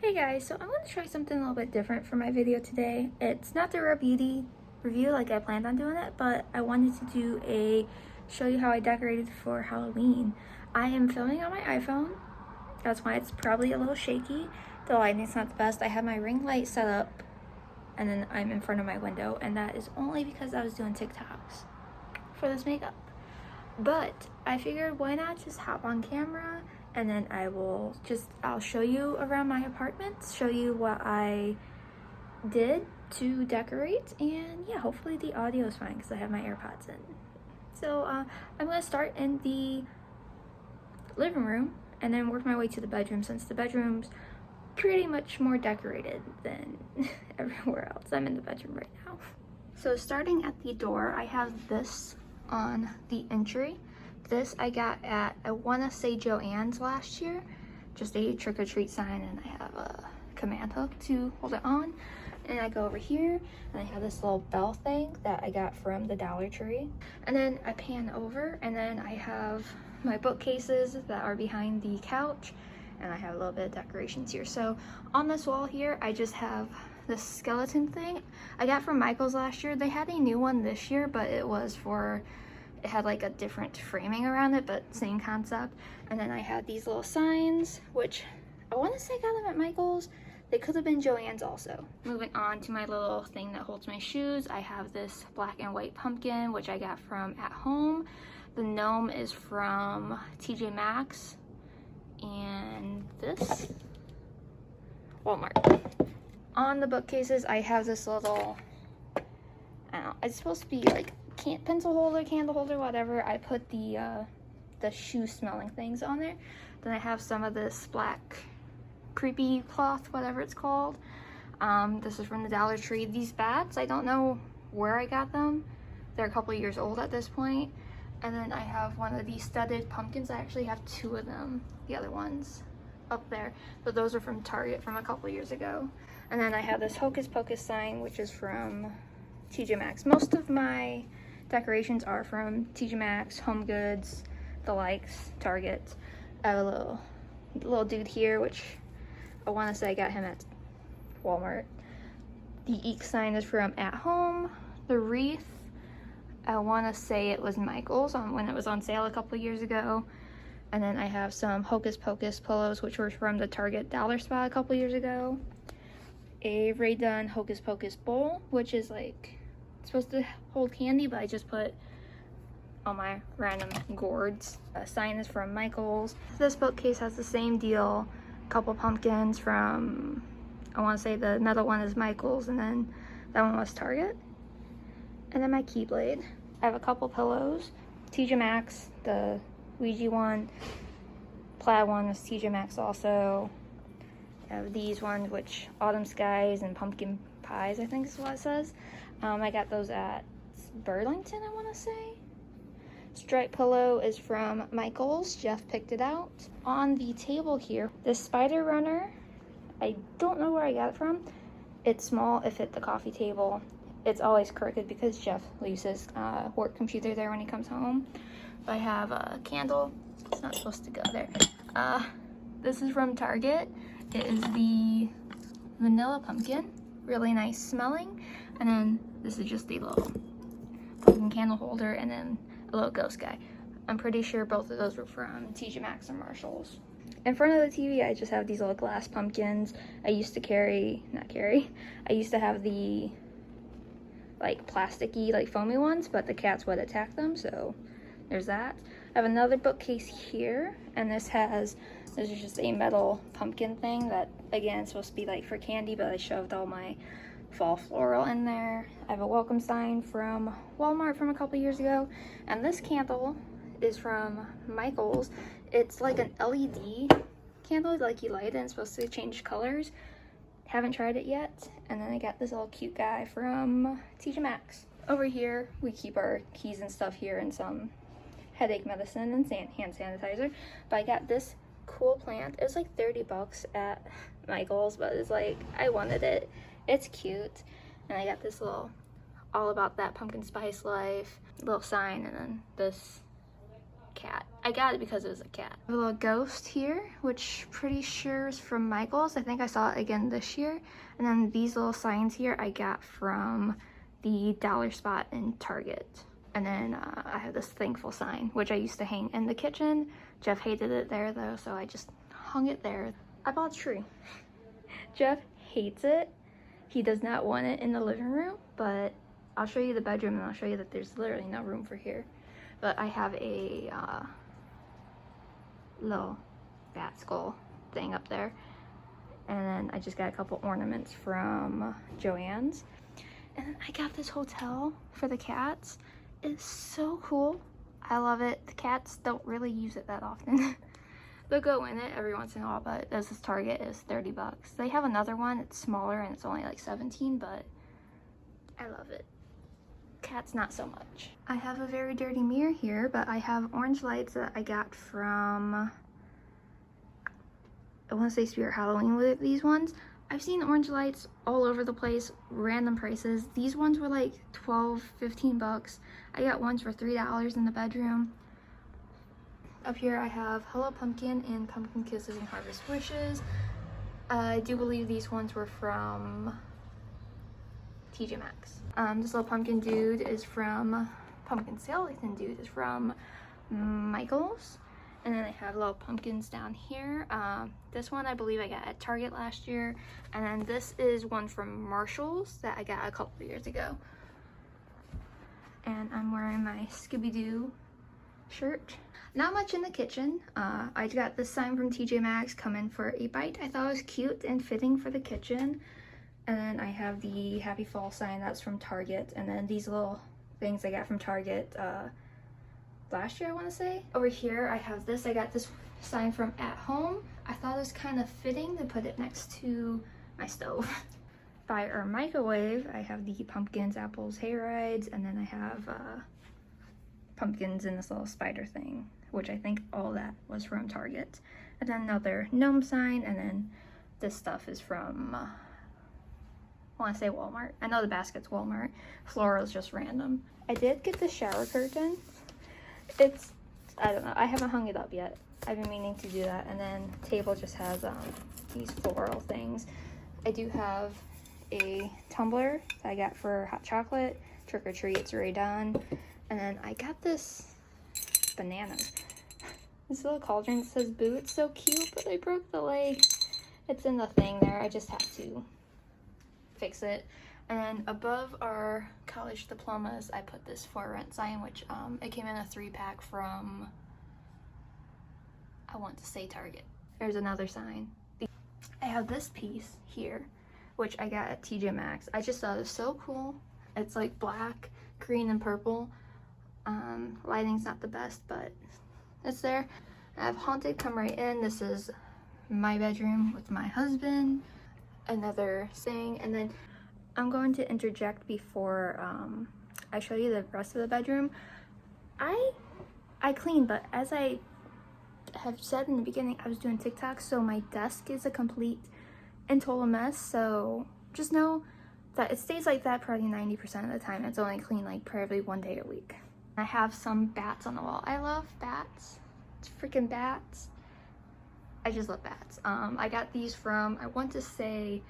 Hey guys, so I'm going to try something a little bit different for my video today. It's not the Rare Beauty review like I planned on doing it, but I wanted to do show you how I decorated for Halloween. I am filming on my iPhone. That's why it's probably a little shaky. The lighting's not the best. I have my ring light set up and then I'm in front of my window, and that is only because I was doing TikToks for this makeup. But I figured why not just hop on camera and then I'll show you around my apartment, show you what I did to decorate, and yeah, hopefully the audio is fine because I have my AirPods in. So I'm gonna start in the living room and then work my way to the bedroom, since the bedroom's pretty much more decorated than everywhere else. I'm in the bedroom right now. So starting at the door, I have this on the entry. This I got at, I want to say, Joann's last year. Just a trick-or-treat sign, and I have a command hook to hold it on. And I go over here and I have this little bell thing that I got from the Dollar Tree. And then I pan over and then I have my bookcases that are behind the couch, and I have a little bit of decorations here. So on this wall here, I just have this skeleton thing I got from Michael's last year. They had a new one this year, but it had like a different framing around it, but same concept. And then I had these little signs, which I want to say I got them at Michael's. They could have been Joann's also. Moving on to my little thing that holds my shoes, I have this black and white pumpkin, which I got from At Home. The gnome is from TJ Maxx. And this, Walmart. On the bookcases, I have this little, I don't know, it's supposed to be like pencil holder, candle holder, whatever. I put the shoe smelling things on there. Then I have some of this black creepy cloth, whatever it's called. This is from the Dollar Tree. These bats, I don't know where I got them. They're a couple years old at this point. And then I have one of these studded pumpkins. I actually have two of them, the other ones up there, but those are from Target from a couple years ago. And then I have this Hocus Pocus sign, which is from TJ Maxx. Most of my decorations are from TJ Maxx, HomeGoods, the likes, Target. I have a little dude here, which I want to say I got him at Walmart. The Eek sign is from At Home. The wreath, I want to say it was Michael's when it was on sale a couple years ago. And then I have some Hocus Pocus pillows, which were from the Target Dollar Spot a couple years ago. A Ray Dunn Hocus Pocus bowl, which is like supposed to hold candy, but I just put all my random gourds. A sign is from Michael's. This bookcase has the same deal. A couple pumpkins from, I want to say the metal one is Michael's, and then that one was Target. And then my Keyblade. I have a couple pillows. TJ Maxx, the Ouija one. Plaid one is TJ Maxx also. I have these ones, which Autumn Skies and Pumpkin Pies, I think is what it says. I got those at Burlington, I want to say. Stripe pillow is from Michael's. Jeff picked it out. On the table here, this Spider Runner, I don't know where I got it from. It's small, it fit the coffee table. It's always crooked because Jeff leaves his work computer there when he comes home. I have a candle. It's not supposed to go there. This is from Target. It is the vanilla pumpkin. Really nice smelling. And then this is just the little pumpkin candle holder, and then a little ghost guy. I'm pretty sure both of those were from TJ Maxx or Marshall's. In front of the TV, I just have these little glass pumpkins. I used to I used to have the like plasticky, like foamy ones, but the cats would attack them, so there's that. I have another bookcase here, and this is just a metal pumpkin thing that, again, is supposed to be like for candy, but I shoved all my fall floral in there. I have a welcome sign from Walmart from a couple years ago, and this candle is from Michael's. It's like an LED candle, like you light it and it's supposed to change colors. Haven't tried it yet. And then I got this little cute guy from TJ Maxx. Over here, we keep our keys and stuff here, and some headache medicine and hand sanitizer. But I got this cool plant. It was like 30 bucks at Michael's, but it's like, I wanted it. It's cute. And I got this little All About That Pumpkin Spice Life little sign, and then this cat. I got it because it was a cat. A little ghost here, which pretty sure is from Michael's. I think I saw it again this year. And then these little signs here I got from the dollar spot in Target. And then I have this thankful sign, which I used to hang in the kitchen. Jeff hated it there though, so I just hung it there. I bought a tree. Jeff hates it. He does not want it in the living room, but I'll show you the bedroom and I'll show you that there's literally no room for here. But I have a little bat skull thing up there. And then I just got a couple ornaments from Joann's. And then I got this hotel for the cats. It's so cool. I love it. The cats don't really use it that often. They'll go in it every once in a while, but this is Target, is 30 bucks. They have another one, it's smaller and it's only like 17, but I love it. Cats, not so much. I have a very dirty mirror here, but I have orange lights that I got from, I want to say Spirit Halloween with these ones. I've seen orange lights all over the place, random prices. These ones were like 12, 15 bucks. I got ones for $3 in the bedroom. Up here I have Hello Pumpkin and Pumpkin Kisses and Harvest Wishes. I do believe these ones were from TJ Maxx. This little pumpkin dude is from Pumpkin Skeleton dude is from Michael's. And then I have little pumpkins down here. This one I believe I got at Target last year. And then this is one from Marshall's that I got a couple years ago. And I'm wearing my Scooby-Doo shirt. Not much in the kitchen. I got this sign from TJ Maxx, come in for a bite. I thought it was cute and fitting for the kitchen. And then I have the Happy Fall sign, that's from Target. And then these little things I got from Target last year, I want to say. Over here I have this. I got this sign from At Home. I thought it was kind of fitting to put it next to my stove. By our microwave, I have the pumpkins, apples, hayrides, and then I have pumpkins in this little spider thing, which I think all that was from Target. And then another gnome sign, and then this stuff is from, I want to say Walmart. I know the basket's Walmart. Floral's just random. I did get the shower curtain. It's, I don't know, I haven't hung it up yet. I've been meaning to do that. And then table just has these floral things. I do have a tumbler that I got for hot chocolate. Trick or treat, it's already done. And then I got this bananas. This little cauldron that says boo. It's so cute, but I broke the leg. It's in the thing there. I just have to fix it. And then above our college diplomas, I put this for rent sign, which it came in a 3-pack from, I want to say Target. There's another sign. I have this piece here, which I got at TJ Maxx. I just thought it was so cool. It's like black, green, and purple. Lighting's not the best, but it's there. I have Haunted Come Right In. This is my bedroom with my husband. Another thing, and then I'm going to interject before I show you the rest of the bedroom. I clean, but as I have said in the beginning, I was doing TikTok, so my desk is a complete and total mess. So just know that it stays like that probably 90% of the time. It's only clean like probably one day a week. I have some bats on the wall. I love bats. It's freaking bats. I just love bats. I got these from, I want to say,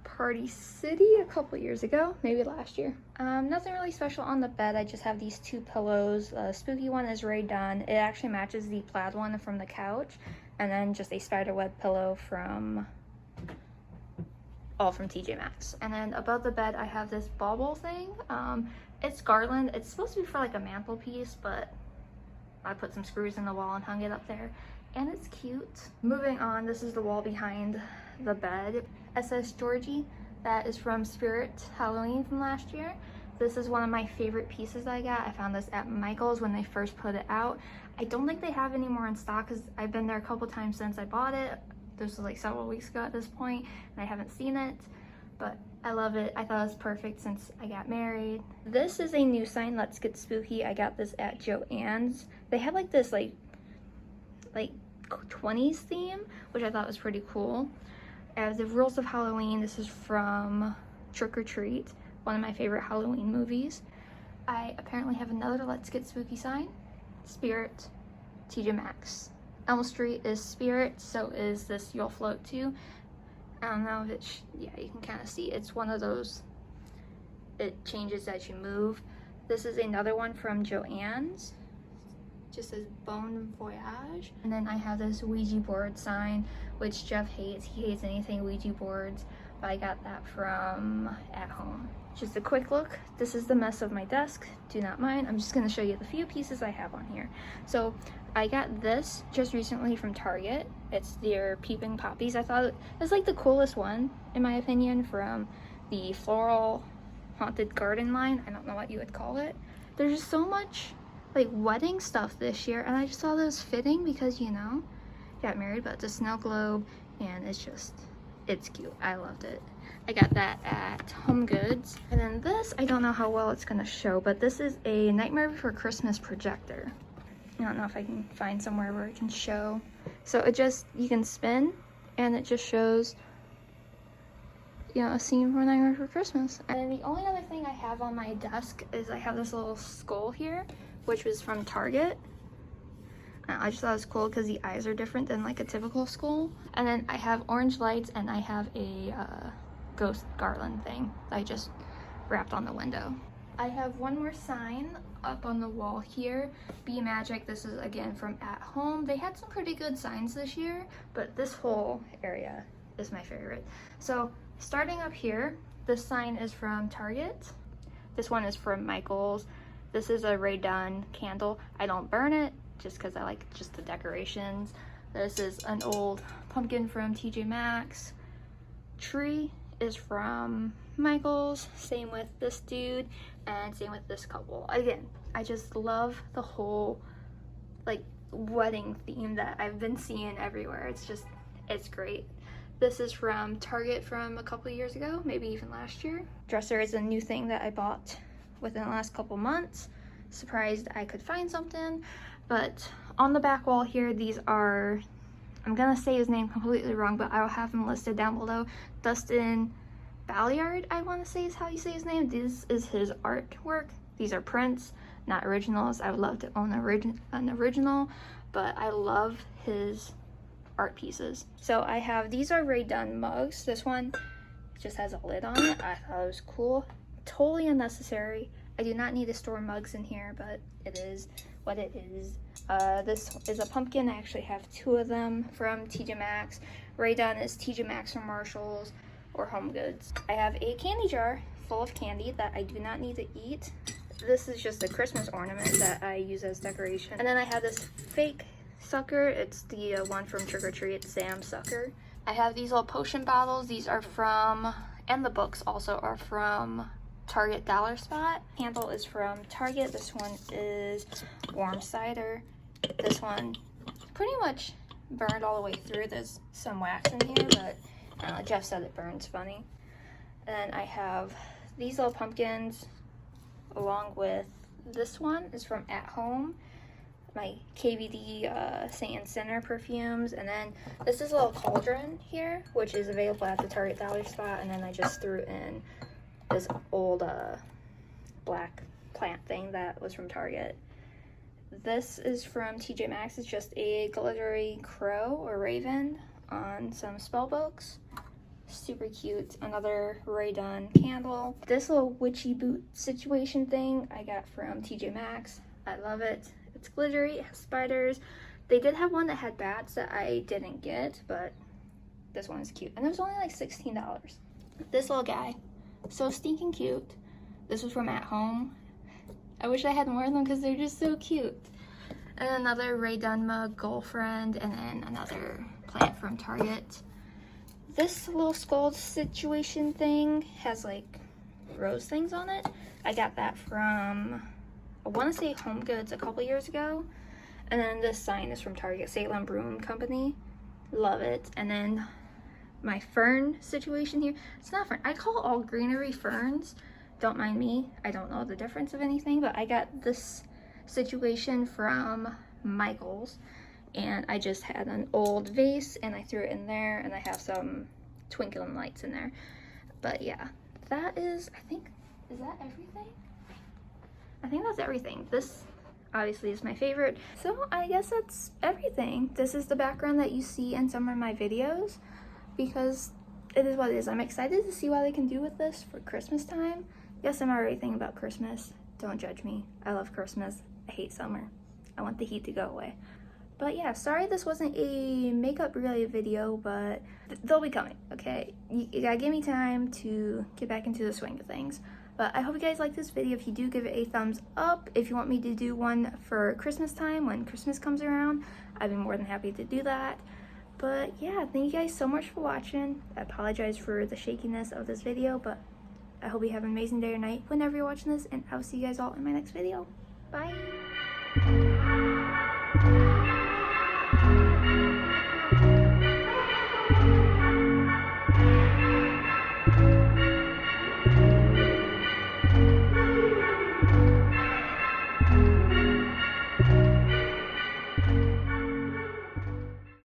Party City a couple years ago, maybe last year. Nothing really special on the bed. I just have these 2 pillows. Spooky one is already done. It actually matches the plaid one from the couch. And then just a spiderweb pillow from, all from TJ Maxx. And then above the bed, I have this bauble thing. It's garland. It's supposed to be for like a mantelpiece, but I put some screws in the wall and hung it up there. And it's cute. Moving on, this is the wall behind the bed. SS Georgie, that is from Spirit Halloween from last year. This is one of my favorite pieces I got. I found this at Michael's when they first put it out. I don't think they have any more in stock because I've been there a couple times since I bought it. This was like several weeks ago at this point, and I haven't seen it, but I love it. I thought it was perfect since I got married. This is a new sign, Let's Get Spooky. I got this at Joann's. They had like this like 20s theme, which I thought was pretty cool. The Rules of Halloween, this is from Trick or Treat, one of my favorite Halloween movies. I apparently have another Let's Get Spooky sign, Spirit TJ Maxx. Elm Street is Spirit, so is this You'll Float Too. I don't know if it's, yeah, you can kind of see. It's one of those, it changes as you move. This is another one from Joann's. Just says Bon Voyage. And then I have this Ouija board sign, which Jeff hates. He hates anything Ouija boards, but I got that from At Home. Just a quick look. This is the mess of my desk. Do not mind. I'm just gonna show you the few pieces I have on here. So I got this just recently from Target. It's their Peeping Poppies. I thought it was like the coolest one, in my opinion, from the Floral Haunted Garden line. I don't know what you would call it. There's just so much like wedding stuff this year, and I just thought it was fitting because, you know, got married, but it's a snow globe, and it's just, it's cute. I loved it. I got that at HomeGoods. And then this, I don't know how well it's gonna show, but this is a Nightmare Before Christmas projector. I don't know if I can find somewhere where it can show. So it just, you can spin, and it just shows, you know, a scene from Nightmare Before Christmas. And then the only other thing I have on my desk is I have this little skull here, which was from Target. I just thought it was cool because the eyes are different than like a typical skull. And then I have orange lights, and I have a ghost garland thing that I just wrapped on the window. I have one more sign up on the wall here. Be Magic. This is again from At Home. They had some pretty good signs this year, but this whole area is my favorite. So starting up here, this sign is from Target. This one is from Michael's. This is a Ray Dunn candle. I don't burn it just because I like just the decorations. This is an old pumpkin from TJ Maxx. Tree is from Michael's. Same with this dude, and same with this couple. Again, I just love the whole like wedding theme that I've been seeing everywhere. It's just, it's great. This is from Target from a couple years ago, maybe even last year. Dresser is a new thing that I bought within the last couple months. Surprised I could find something. But on the back wall here, these are, I'm gonna say his name completely wrong, but I will have him listed down below. Dustin Balliard, I want to say is how you say his name. This is his artwork. These are prints, not originals. I would love to own an original, but I love his art pieces. So I have, these are Ray Dunn mugs. This one just has a lid on it. I thought it was cool. Totally unnecessary. I do not need to store mugs in here, but it is what it is. This is a pumpkin. I actually have two of them from TJ Maxx. Ray Dunn is TJ Maxx or Marshalls or HomeGoods. I have a candy jar full of candy that I do not need to eat. This is just a Christmas ornament that I use as decoration. And then I have this fake sucker. It's the one from Trick or Treat, Sam Sucker. I have these little potion bottles. These are from, and the books also are from Target Dollar Spot. Handle is from Target. This one is warm cider. This one pretty much burned all the way through. There's some wax in here, but Jeff said it burns funny. And I have these little pumpkins along with this one is from At Home. My KVD Saint and Sinner perfumes. And then this is a little cauldron here, which is available at the Target Dollar Spot. And then I just threw in this old black plant thing that was from Target. This is from TJ Maxx. It's just a glittery crow or raven on some spell books. Super cute. Another Ray Dunn candle. This little witchy boot situation thing I got from TJ Maxx. I love it. It's glittery, it has spiders. They did have one that had bats that I didn't get, but this one is cute. And it was only like $16. This little guy, so stinking cute. This was from At Home. I wish I had more of them because they're just so cute. And another Ray Dunn mug, girlfriend, and then another plant from Target. This little skull situation thing has like rose things on it. I got that from, I want to say HomeGoods a couple years ago. And then this sign is from Target, Salem Broom Company. Love it. And then my fern situation here. It's not fern. I call all greenery ferns. Don't mind me. I don't know the difference of anything, but I got this situation from Michael's. And I just had an old vase and I threw it in there, and I have some twinkling lights in there. But yeah, that is, I think, is that everything? I think that's everything. This, obviously is my favorite. So I guess that's everything. This is the background that you see in some of my videos because it is what it is. I'm excited to see what I can do with this for Christmas time. Yes, I'm already thinking about Christmas. Don't judge me. I love Christmas. I hate summer. I want the heat to go away. But yeah, sorry this wasn't a makeup related video, but they'll be coming, okay? You gotta give me time to get back into the swing of things. But I hope you guys like this video. If you do, give it a thumbs up. If you want me to do one for Christmas time, when Christmas comes around, I'd be more than happy to do that. But yeah, thank you guys so much for watching. I apologize for the shakiness of this video, but I hope you have an amazing day or night whenever you're watching this, and I will see you guys all in my next video. Bye!